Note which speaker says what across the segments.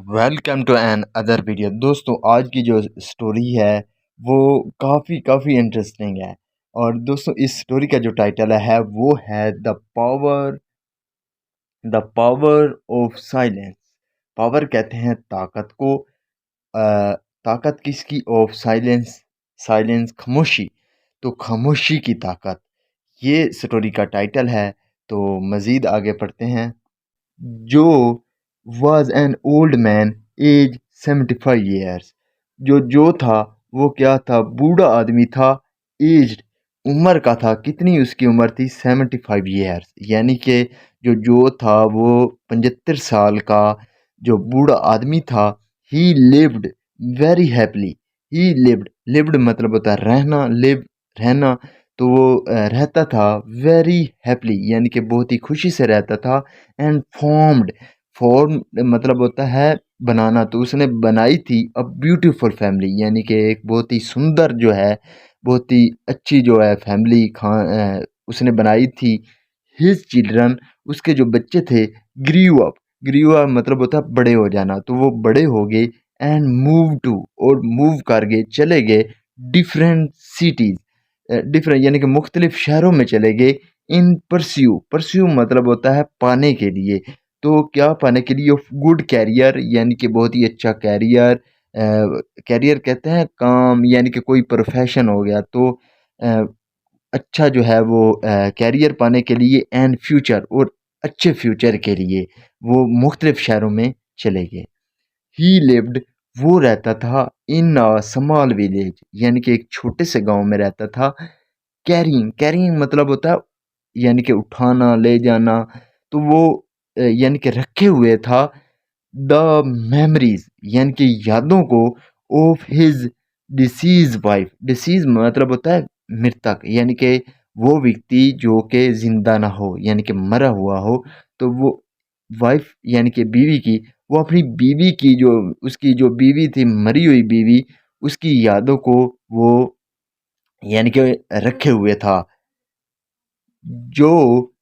Speaker 1: Welcome to another video. दोस्तों, आज की जो स्टोरी है वो काफ़ी इंटरेस्टिंग है। और दोस्तों, इस स्टोरी का जो टाइटल है वो है the power of silence. Power कहते हैं ताकत को। ताकत किसकी? Of silence. साइलेंस खामोशी। तो खामोशी की ताकत, ये स्टोरी का टाइटल है। तो मज़ीद आगे पढ़ते हैं। जो was an old man aged 75 years. जो था वो क्या था? बूढ़ा आदमी था। एज्ड, उम्र का था। कितनी उसकी उम्र थी? 75 ईयर्स, यानी कि जो था वो 75 साल का जो बूढ़ा आदमी था। ही लिव्ड वेरी हैप्पीली। ही लिव्ड मतलब होता है रहना, लिव रहना। तो वो रहता था वेरी हैप्पीली, यानी कि बहुत ही खुशी से रहता था। एंड फॉर्म मतलब होता है बनाना। तो उसने बनाई थी अ ब्यूटीफुल फैमिली, यानी कि एक बहुत ही सुंदर जो है, बहुत ही अच्छी जो है फैमिली उसने बनाई थी। हिज चिल्ड्रन, उसके जो बच्चे थे, ग्रीव अप मतलब होता है बड़े हो जाना। तो वो बड़े हो गए। एंड मूव टू, और मूव कर गए, चले गए डिफरेंट सिटीज, डिफरेंट यानी कि मुख्तलिफ शहरों में चले गए। इन परस्यू मतलब होता है पाने के लिए। तो क्या पाने के लिए? गुड कैरियर, यानी कि बहुत ही अच्छा कैरियर। कैरियर कहते हैं काम, यानी कि कोई प्रोफेशन हो गया। तो अ, अच्छा जो है वो कैरियर पाने के लिए, एंड फ्यूचर, और अच्छे फ्यूचर के लिए वो मुख्तलिफ शहरों में चले गए। ही लिव्ड, वो रहता था इन अ स्मॉल विलेज, यानी कि एक छोटे से गांव में रहता था। कैरिंग मतलब होता है यानी कि उठाना, ले जाना। तो वो यानी कि रखे हुए था द मेमोरीज, यानी कि यादों को, of his disease wife. Disease मतलब होता है मृतक, यानी कि वो व्यक्ति जो कि जिंदा ना हो, यानी कि मरा हुआ हो। तो वो वाइफ यानी कि बीवी की, वो अपनी बीवी की जो, उसकी जो बीवी थी, मरी हुई बीवी, उसकी यादों को वो यानी कि रखे हुए था। जो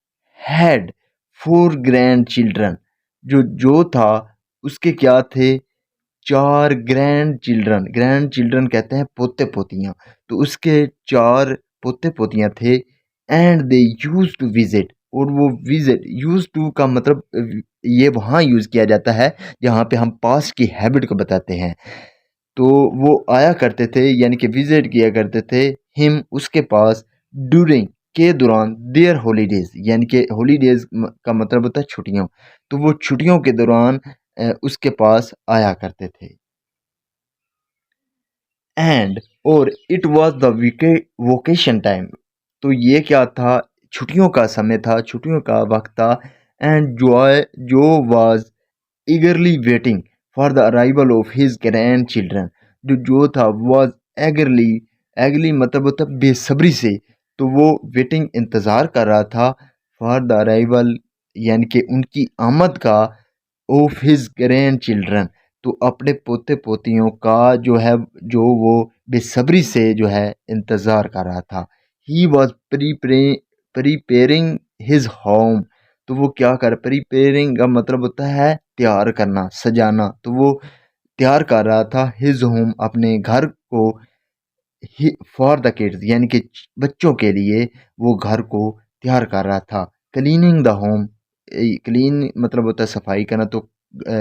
Speaker 1: हैड 4 ग्रैंड चिल्ड्रन, जो था उसके क्या थे? 4 ग्रैंड चिल्ड्रन कहते हैं पोते पोतियां। तो उसके 4 पोते पोतियां थे। And they use to visit, और वो विजिट, यूज टू का मतलब ये वहाँ यूज किया जाता है जहाँ पे हम पास्ट की हैबिट को बताते हैं। तो वो आया करते थे, यानी कि विजिट किया करते थे हिम, उसके पास, ड्यूरिंग, के दौरान, देयर हॉलीडेज, यानी कि हॉलीडेज का मतलब होता है छुट्टियों। तो वो छुट्टियों के दौरान उसके पास आया करते थे। एंड, और it was the vacation time. तो ये क्या था? छुट्टियों का समय था, छुट्टियों का वक्त था। एंड जॉय, जो was eagerly waiting for the arrival of his grandchildren। जो था was eagerly, eagerly मतलब होता है बेसब्री से। तो वो वेटिंग, इंतज़ार कर रहा था, for the arrival यानी कि उनकी आमद का, of his grandchildren, तो अपने पोते पोतियों का जो है, जो वो बेसब्री से जो है इंतज़ार कर रहा था। He was preparing his home. तो वो क्या कर, प्रीपेयरिंग का मतलब होता है तैयार करना, सजाना। तो वो तैयार कर रहा था हिज होम, अपने घर को, फॉर द किड्स, यानी कि बच्चों के लिए वो घर को तैयार कर रहा था। क्लीनिंग द होम, क्लीन मतलब होता है सफाई करना। तो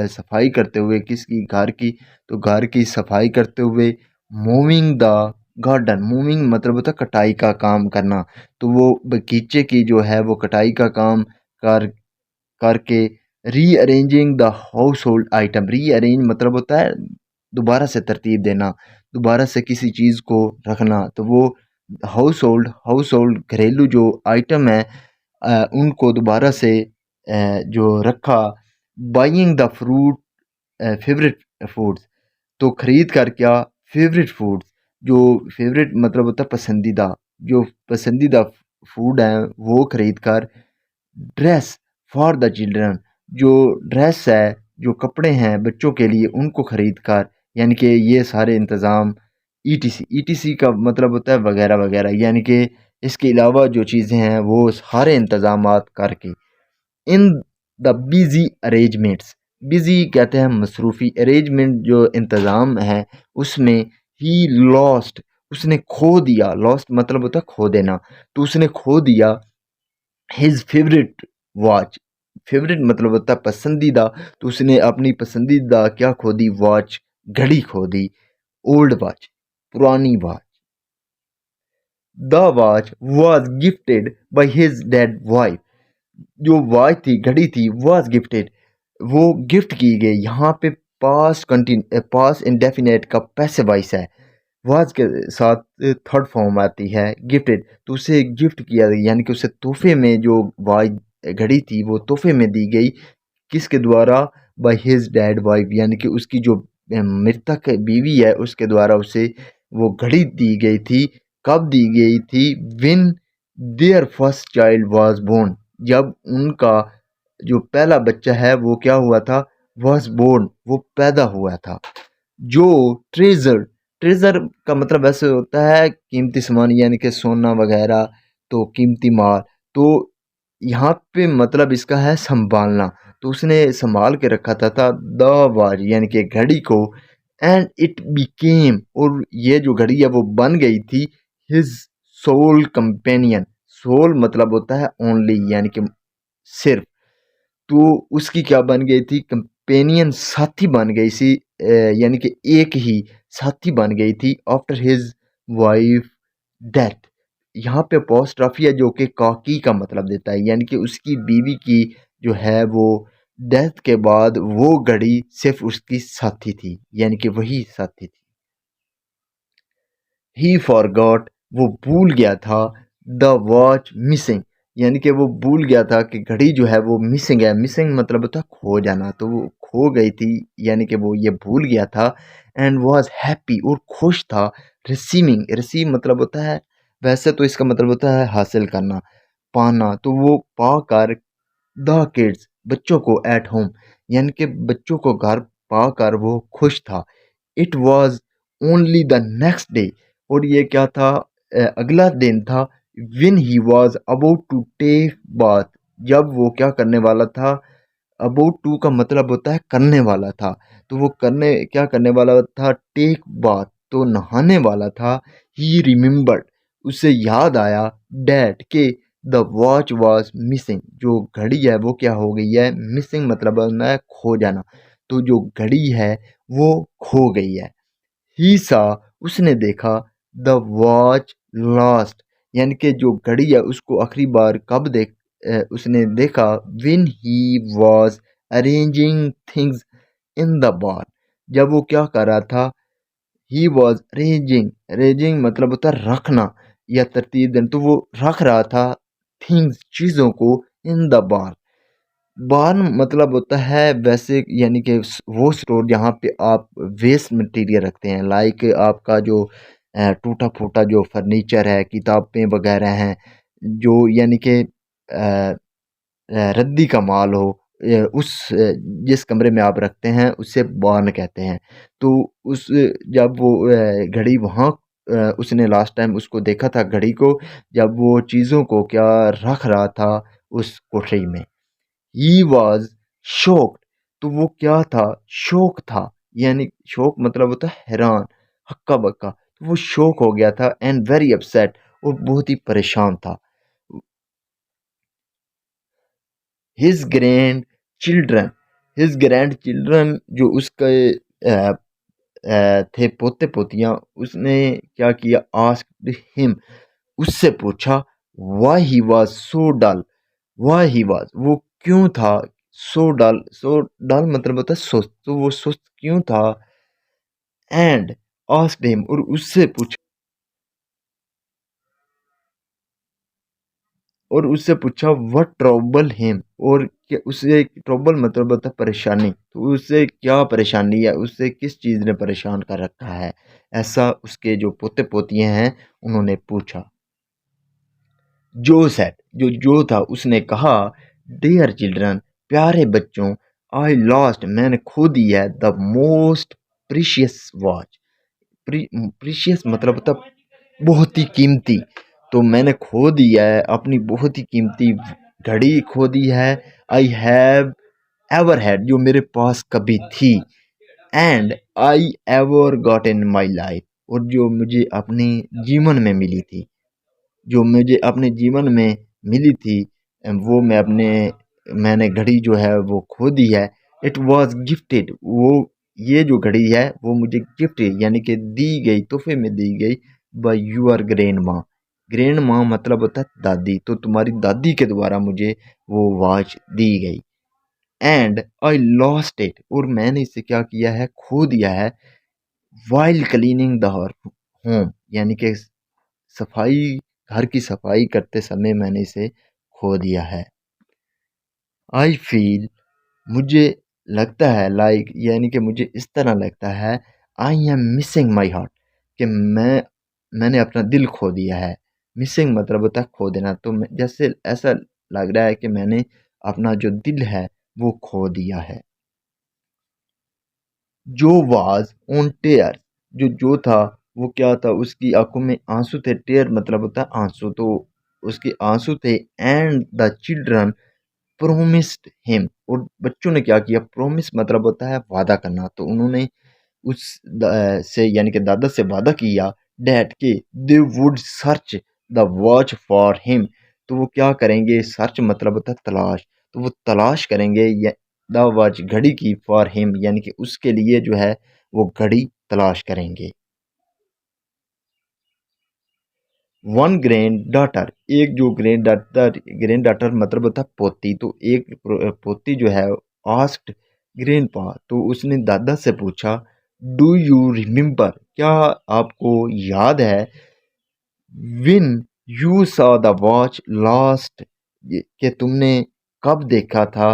Speaker 1: सफाई करते हुए, किसकी? घर की। तो घर की सफाई करते हुए। मूविंग द गार्डन, मूविंग मतलब होता है कटाई का काम करना। तो वो बगीचे की जो है वो कटाई का काम कर करके। Rearranging the house hold item, rearrange मतलब होता है दोबारा से तरतीब देना, दोबारा से किसी चीज़ को रखना। तो वो हाउस होल्ड घरेलू जो आइटम है, उनको दोबारा से जो रखा। Buying the fruit, favourite foods, तो खरीद कर क्या? फेवरेट फूड्स, जो फेवरेट मतलब होता है पसंदीदा, जो पसंदीदा फूड है वो खरीद कर। ड्रेस फॉर द चिल्ड्रन, जो ड्रेस है, जो कपड़े हैं बच्चों के लिए, उनको खरीद कर, यानी कि ये सारे इंतज़ाम। ईटीसी का मतलब होता है वगैरह वगैरह, यानी कि इसके अलावा जो चीज़ें हैं वो सारे इंतज़ामात करके। In the busy arrangements, busy कहते हैं मसरूफ़ी, अरेंजमेंट जो इंतज़ाम है उसमें ही लॉस्ट उसने खो दिया, लॉस्ट मतलब होता है खो देना, तो उसने खो दिया हिज़ फ़ेवरेट वॉच, फ़ेवरेट मतलब होता है पसंदीदा, तो उसने अपनी पसंदीदा क्या खो दी वॉच, घड़ी खो दी, ओल्ड वॉच, पुरानी watch. The watch was gifted by his dead wife, जो वॉच थी घड़ी थी वॉज गिफ्टेड, वो गिफ्ट की गई। यहाँ पे पास इंडेफिनेट का पैसिव वॉइस है, वाज के साथ थर्ड फॉर्म आती है गिफ्टेड, तो उसे गिफ्ट किया गया यानी कि उसे तोहफे में जो वाच घड़ी थी वो तोहफे में दी गई। किसके द्वारा? बाय हिज डैड वाइफ, यानी कि उसकी जो मृतक बीवी है उसके द्वारा उसे वो घड़ी दी गई थी। कब दी गई थी? When their first child was born, जब उनका जो पहला बच्चा है वो क्या हुआ था? वाज बोर्न, वो पैदा हुआ था। जो ट्रेजर, ट्रेजर का मतलब ऐसे होता है कीमती सामान यानी कि सोना वगैरह, तो कीमती माल, तो यहाँ पे मतलब इसका है संभालना, तो उसने संभाल के रखा था द वॉच यानी कि घड़ी को, एंड इट बिकेम, और ये जो घड़ी है वो बन गई थी हिज सोल कंपेनियन, सोल मतलब होता है ओनली यानी कि सिर्फ, तो उसकी क्या बन गई थी? कंपेनियन, साथी बन गई सी, यानी कि एक ही साथी बन गई थी आफ्टर हिज वाइफ डेथ। यहाँ पे अपोस्ट्रोफी है जो कि काकी का मतलब देता है, यानी कि उसकी बीवी की जो है वो डेथ के बाद वो घड़ी सिर्फ उसकी साथी थी, यानी कि वही साथी थी। ही फॉरगॉट, वो भूल गया था, द वॉच मिसिंग, यानी कि वो भूल गया था कि घड़ी जो है वो मिसिंग है। मिसिंग मतलब होता है खो जाना, तो वो खो गई थी, यानी कि वो ये भूल गया था। एंड वॉज हैप्पी, और खुश था। रिसीविंग, रिसीव मतलब होता है, वैसे तो इसका मतलब होता है हासिल करना, पाना, तो वो पाकर द किड्स, बच्चों को, एट होम, यानी कि बच्चों को घर पाकर वो खुश था। It was only the next day, और ये क्या था? अगला दिन था। When he was about to take bath, जब वो क्या करने वाला था? अबाउट टू का मतलब होता है करने वाला था, तो वो करने क्या करने वाला था? टेक बाथ, तो नहाने वाला था। ही रिमेम्बर्ड, उसे याद आया, डैट के द वॉच वॉज मिसिंग, जो घड़ी है वो क्या हो गई है? मिसिंग मतलब होता है खो जाना, तो जो घड़ी है वो खो गई है। ही सा, उसने देखा, द वॉच लॉस्ट, यानी कि जो घड़ी है उसको आखिरी बार कब उसने देखा? Win he was arranging things in the bar, जब वो क्या कर रहा था? ही वॉज अरेंजिंग, अरेंजिंग मतलब होता है रखना या तरतीब देना, तो वो रख रहा था थिंग्स, चीज़ों को, इन द बार। बार्न मतलब होता है वैसे, यानी कि वो स्टोर जहाँ पे आप वेस्ट मटेरियल रखते हैं, लाइक आपका जो टूटा फूटा जो फर्नीचर है, किताबें वगैरह हैं, जो यानी कि रद्दी का माल हो, जिस कमरे में आप रखते हैं उसे बार्न कहते हैं। तो उस जब वो घड़ी वहाँ, उसने लास्ट टाइम उसको देखा था घड़ी को, जब वो चीज़ों को क्या रख रहा था उस कोठरी में। ही वॉज शॉक्ड, तो वो क्या था? शोक था, यानी शोक मतलब होता है हैरान, हक्का बक्का, तो वो शोक हो गया था। एंड वेरी अपसेट, और बहुत ही परेशान था। His grand children, his grand children जो उसके थे पोते पोतियां, उसने क्या किया? आस्क्ड हिम, उससे पूछा, why he was so dull, why he was, वो क्यों था? सो डल, सो डल मतलब होता है सुस्त, तो वो सुस्त क्यों था? एंड आस्क्ड हिम, और उससे पूछा, व्हाट ट्रबल हिम, और क्या उसे ट्रबल मतलब होता है परेशानी, तो उसे क्या परेशानी है? उससे किस चीज़ ने परेशान कर रखा है? ऐसा उसके जो पोते पोतियां हैं उन्होंने पूछा। जो सेड, जो था उसने कहा, डियर चिल्ड्रन, प्यारे बच्चों, आई लॉस्ट, मैंने खो दी है, the most precious watch, precious मतलब होता बहुत ही कीमती, तो मैंने खो दिया है अपनी बहुत ही कीमती घड़ी खो दी है। आई हैव एवर हैड, जो मेरे पास कभी थी, and I ever got in my life, और जो मुझे अपने जीवन में मिली थी, जो मुझे अपने जीवन में मिली थी, वो मैंने घड़ी जो है वो खो दी है। इट वॉज गिफ्टेड, वो ये जो घड़ी है वो मुझे गिफ्ट यानी कि दी गई, तोहफे में दी गई, बाय यूअर ग्रैंड माँ। ग्रैंड माँ मतलब होता है दादी, तो तुम्हारी दादी के द्वारा मुझे वो वॉच दी गई। एंड आई लॉस्ट इट, और मैंने इसे क्या किया है, खो दिया है, वाइल क्लीनिंग द होम, यानी कि सफाई, घर की सफाई करते समय मैंने इसे खो दिया है। आई फील, मुझे लगता है, लाइक यानी कि मुझे इस तरह लगता है, I am missing my heart, कि मैंने अपना दिल खो दिया है। मिसिंग मतलब होता है खो देना, तो जैसे ऐसा लग रहा है कि मैंने अपना जो दिल है वो खो दिया है। जो वाज ऑन टेयर, जो था वो क्या था, उसकी आंखों में आंसू थे। टेयर मतलब होता है आंसू, तो उसके आंसू थे। And the children promised him, और बच्चों ने क्या किया, प्रोमिस मतलब होता है वादा करना, तो उन्होंने से यानी कि दादा से वादा किया, डैड के, they would search the watch for him, तो वो क्या करेंगे, सर्च मतलब होता है तलाश, तो वो तलाश करेंगे द वॉच, घड़ी की, फॉर हिम यानी कि उसके लिए जो है वो घड़ी तलाश करेंगे। वन ग्रैंड डॉटर, एक जो ग्रैंड डॉटर मतलब होता है पोती, तो एक पोती जो है, आस्क्ड ग्रैंड पा, तो उसने दादा से पूछा, डू यू रिमेम्बर, क्या आपको याद है, win you saw the watch last, कि तुमने कब देखा था,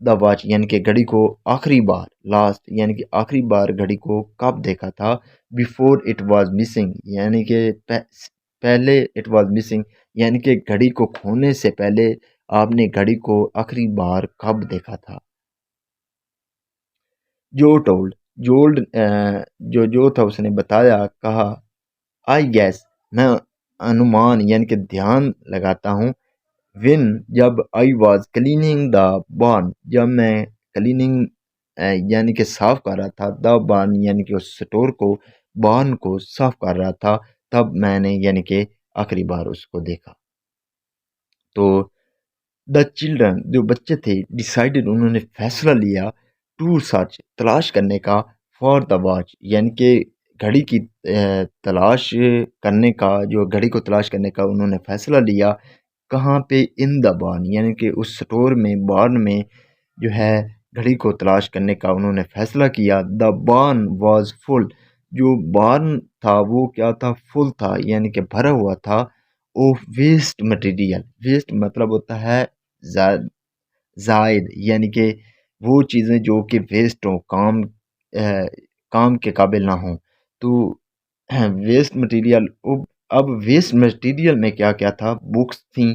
Speaker 1: द वॉच यानी कि घड़ी को आखिरी बार, लास्ट यानी कि आखिरी बार घड़ी को कब देखा था, बिफोर इट वाज मिसिंग यानी कि पहले, इट वाज मिसिंग यानी कि घड़ी को खोने से पहले आपने घड़ी को आखिरी बार कब देखा था। जो टोल्ड, जोल्ड जो था उसने बताया, कहा, आई गैस, मैं अनुमान यानी कि ध्यान लगाता हूँ, विन जब आई वॉज क्लीनिंग द बार्न, जब मैं क्लीनिंग यानी कि साफ कर रहा था, द बार्न यानी कि उस स्टोर को, बार्न को साफ कर रहा था, तब मैंने यानी कि आखिरी बार उसको देखा। तो द चिल्ड्रन, जो बच्चे थे, डिसाइडेड, उन्होंने फैसला लिया, टू सर्च, तलाश करने का, फॉर द वॉच यानी कि घड़ी की तलाश करने का, जो घड़ी को तलाश करने का उन्होंने फैसला लिया, कहाँ पे, इन द बार्न यानी कि उस स्टोर में, बार्न में जो है घड़ी को तलाश करने का उन्होंने फैसला किया। द बार्न वाज फुल, जो बार्न था वो क्या था, फुल था यानी कि भरा हुआ था, ऑफ वेस्ट मटेरियल, वेस्ट मतलब होता है जा- जायद यानी कि वो चीज़ें जो कि वेस्ट हो, काम के काबिल ना हो, तो वेस्ट मटेरियल। अब वेस्ट मटेरियल में क्या क्या था, बुक्स थी,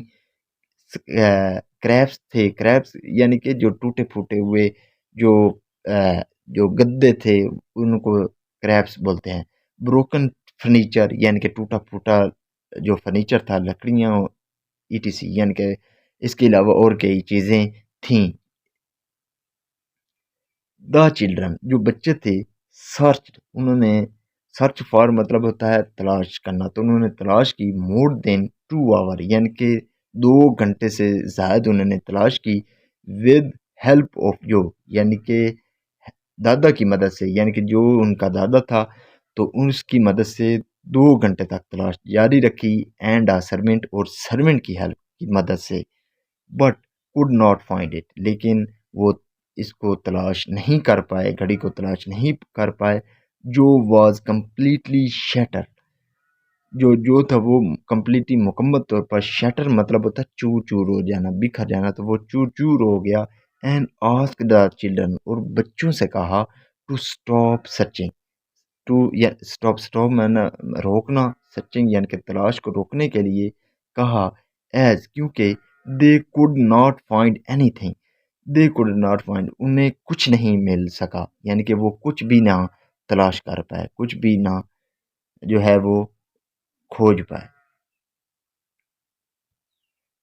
Speaker 1: क्रैप्स थे, क्रैप्स यानी कि जो टूटे फूटे हुए, जो जो गद्दे थे उनको क्रैप्स बोलते हैं। ब्रोकन फर्नीचर यानी कि टूटा फूटा जो फर्नीचर था, लकड़ियाँ, ईटीसी यानी कि इसके अलावा और कई चीज़ें थीं। द चिल्ड्रन, जो बच्चे थे, सर्च, उन्होंने, सर्च फॉर मतलब होता है तलाश करना, तो उन्होंने तलाश की, मोर देन 2 आवर यानी कि 2 घंटे से ज़्यादा उन्होंने तलाश की, विद हेल्प ऑफ जो यानी कि दादा की मदद से, यानी कि जो उनका दादा था, तो उसकी मदद से 2 घंटे तक तलाश जारी रखी, एंड आ सर्वेंट, और सर्वेंट की हेल्प की मदद से, but could not find it, लेकिन वो इसको तलाश नहीं कर पाए, घड़ी को तलाश नहीं कर पाए, जो वॉज कम्प्लीटली शटर, जो था वो कम्प्लीटली मुकम्मल तौर पर, शटर मतलब होता है चूर चूर हो जाना, बिखर जाना, तो वो चूर चूर हो गया। एंड आस्क द चिल्ड्रन, और बच्चों से कहा, टू स्टॉप सर्चिंग, टू या स्टॉप, स्टॉप मैंने रोकना, सर्चिंग यानी कि तलाश को रोकने के लिए कहा, एज क्योंकि, they could not find anything, they could not find, उन्हें कुछ नहीं मिल सका, यानी कि वो कुछ भी ना तलाश कर पाए, कुछ भी ना जो है वो खोज पाए।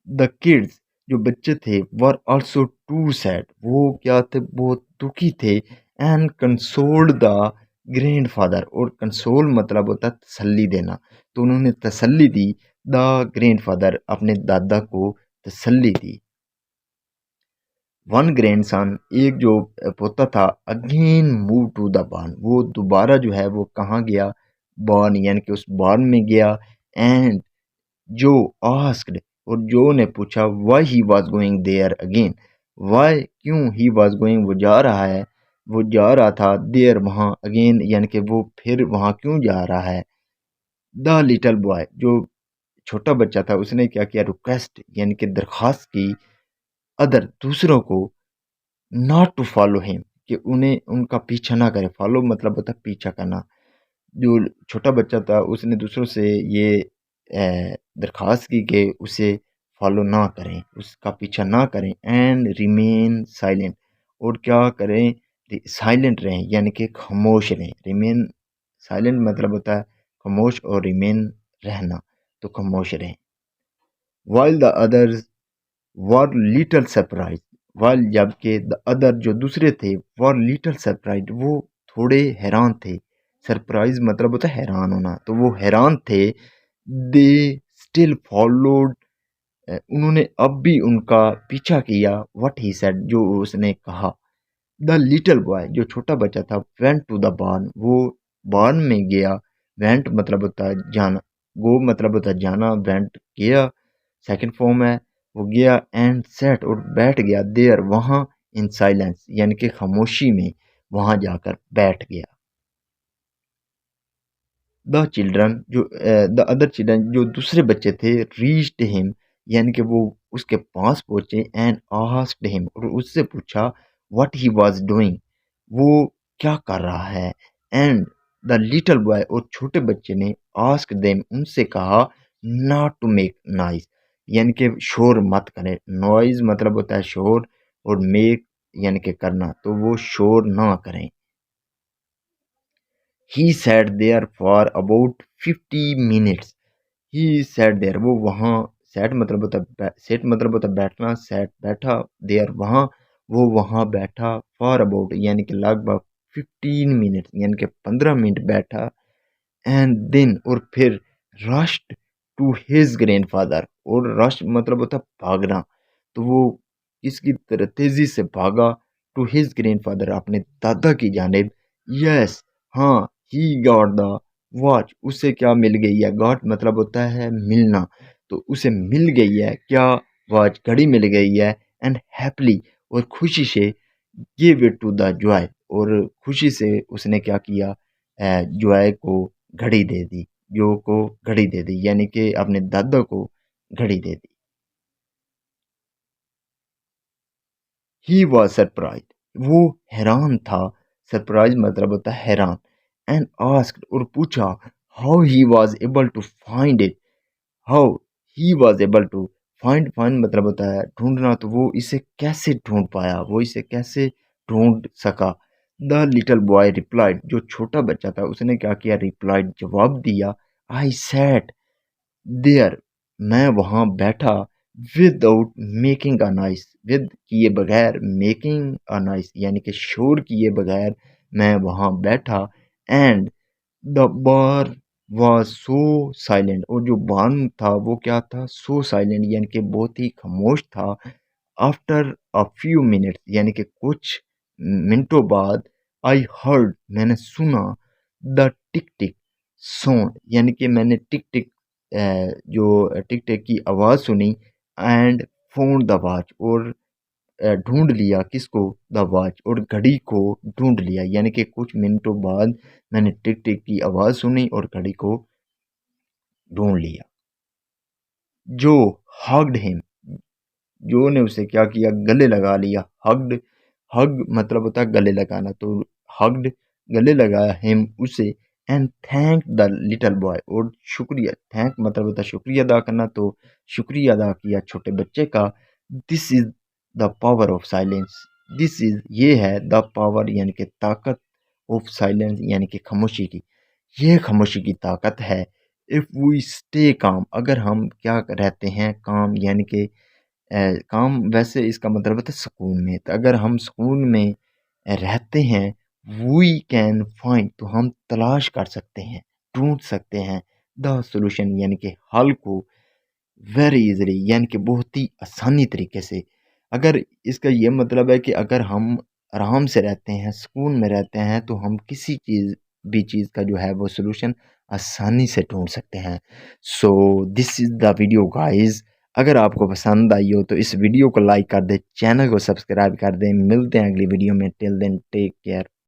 Speaker 1: द किड्स, जो बच्चे थे वर आल्सो टू सैड, वो क्या थे, बहुत दुखी थे, एंड कंसोल्ड द ग्रैंडफादर, और कंसोल मतलब होता है तसल्ली देना, तो उन्होंने तसल्ली दी, द ग्रैंडफादर अपने दादा को तसल्ली दी। वन ग्रैंडसन, एक जो पोता था, अगेन मूव टू द बार्न, वो दोबारा जो है वो कहाँ गया, बार्न यानी कि उस बार्न में गया, एंड जो आस्क्ड, और जो ने पूछा, why he was going there again, why क्यों, ही वाज गोइंग वो जा रहा है, वो जा रहा था, देयर वहाँ, अगेन यानी कि वो फिर वहाँ क्यों जा रहा है। द लिटिल बॉय, जो छोटा बच्चा था, उसने क्या किया, रिक्वेस्ट यानी कि दरखास्त की, अदर दूसरों को, नॉट टू फॉलो हिम, कि उन्हें उनका पीछा ना करें, फॉलो मतलब होता है पीछा करना। जो छोटा बच्चा था उसने दूसरों से ये दरख्वास्त की कि उसे फॉलो ना करें, उसका पीछा ना करें, एंड रिमेन साइलेंट, और क्या करें, साइलेंट रहें यानी कि खामोश रहें। रिमेन साइलेंट मतलब होता है खामोश, और रिमेन रहना, तो खामोश रहें। While the others were little surprise, while जबकि द अदर जो दूसरे थे, वर लिटिल सरप्राइज, वो थोड़े हैरान थे। सरप्राइज मतलब होता है हैरान होना, तो वो हैरान थे। दे स्टिल फॉलोड, उन्होंने अब भी उनका पीछा किया, व्हाट ही सेड, जो उसने कहा। द लिटिल बॉय, जो छोटा बच्चा था, वेंट टू द बार्न, वो बार्न में गया। वेंट मतलब होता है जाना, गो मतलब होता है जाना, वेंट गया सेकंड फॉर्म है, वो गया, एंड सेट और बैठ गया, देयर वहाँ, इन साइलेंस यानी कि खामोशी में, वहाँ जाकर बैठ गया। द चिल्ड्रन, जो द अदर चिल्ड्रन, जो दूसरे बच्चे थे, रीच्ड हिम, यानी कि वो उसके पास पहुंचे, एंड आस्क्ड हिम, और उससे पूछा, व्हाट ही वाज डूइंग, वो क्या कर रहा है। एंड द लिटिल बॉय, और छोटे बच्चे ने, आस्क देम, उनसे कहा, नॉट टू मेक नॉइज, यानी कि शोर मत करें। नॉइज मतलब होता है शोर, और मेक यानी कि करना, तो वो शोर ना करें। He sat there for about 50 minutes, he sat there, वो वहाँ, सैट मतलब होता है सेट मतलब होता है बैठना, सैट बैठा, देयर वहाँ, वो वहाँ बैठा, फॉर अबाउट यानी कि लगभग 15 मिनट यानी कि 15 मिनट बैठा, एंड देन और फिर रश्ड टू हिज ग्रैंडफादर, और रश मतलब होता है भागना, तो वो इसकी तरह तेजी से भागा, टू हिज ग्रैंडफादर, अपने दादा की जानिब। यस, हाँ, ही गॉट द वॉच, उसे क्या मिल गई है, गॉट मतलब होता है मिलना, तो उसे मिल गई है क्या, वॉच घड़ी मिल गई है, एंड हैप्पली, और खुशी से, give it to the joy, और खुशी से उसने क्या किया, जॉय को घड़ी दे दी, जो को घड़ी दे दी, यानी कि अपने दादा को घड़ी दे दी। ही वॉज सरप्राइज, वो हैरान था, सरप्राइज मतलब होता है हैरान, एंड आस्क्ड, और पूछा, how he was able to find it, how he was able to find, find मतलब होता है ढूंढना, तो वो इसे कैसे ढूंढ पाया, वो इसे कैसे ढूंढ सका। द लिटिल बॉय रिप्लाइड, जो छोटा बच्चा था उसने क्या किया, रिप्लाइड जवाब दिया, आई सैट देयर, मैं वहाँ बैठा, without making a noise, with किए बगैर, मेकिंग अ नॉइस यानी कि शोर किए बगैर, मैं वहाँ बैठा, and the bar was so silent, और जो बार्न था वो क्या था, सो साइलेंट यानी कि बहुत ही खामोश था। आफ्टर अ फ्यू मिनट्स यानी कि कुछ मिनटों बाद, आई हर्ड, मैंने सुना, द टिक टिक साउंड, यानी कि मैंने टिक टिक, जो टिक टिक की आवाज़ सुनी, एंड फाउंड द वॉच, और ढूंढ लिया किसको, द वॉच, और घड़ी को ढूंढ लिया, यानी कि कुछ मिनटों बाद मैंने टिक टिक की आवाज़ सुनी और घड़ी को ढूंढ लिया। जो हग्ड हिम, जो ने उसे क्या किया, गले लगा लिया, हग्ड, हग मतलब होता है गले लगाना, तो हग्ड गले लगाया हिम उसे, and thank the little boy, और शुक्रिया, थैंक मतलब होता है शुक्रिया अदा करना, तो शुक्रिया अदा किया छोटे बच्चे का। This is the power of silence, this is ये है, द पावर यानी कि ताकत, ऑफ साइलेंस यानी कि खामोशी की, ये खामोशी की ताकत है। इफ़ वी स्टे काम, अगर हम क्या रहते हैं काम, यानी कि काम वैसे इसका मतलब होता है सुकून में। तो अगर हम सुकून में रहते हैं, वी कैन फाइंड, तो हम तलाश कर सकते हैं, ढूँढ सकते हैं द सॉल्यूशन यानी कि हल को वेरी ईज़िली यानी कि बहुत ही आसानी तरीके से। अगर इसका ये मतलब है कि अगर हम आराम से रहते हैं, सुकून में रहते हैं, तो हम किसी चीज़ का जो है वो सॉल्यूशन आसानी से ढूँढ सकते हैं। So this is the video guys. अगर आपको पसंद आई हो तो इस वीडियो को लाइक कर दें, चैनल को सब्सक्राइब कर दें। मिलते हैं अगली वीडियो में, टिल देन टेक केयर।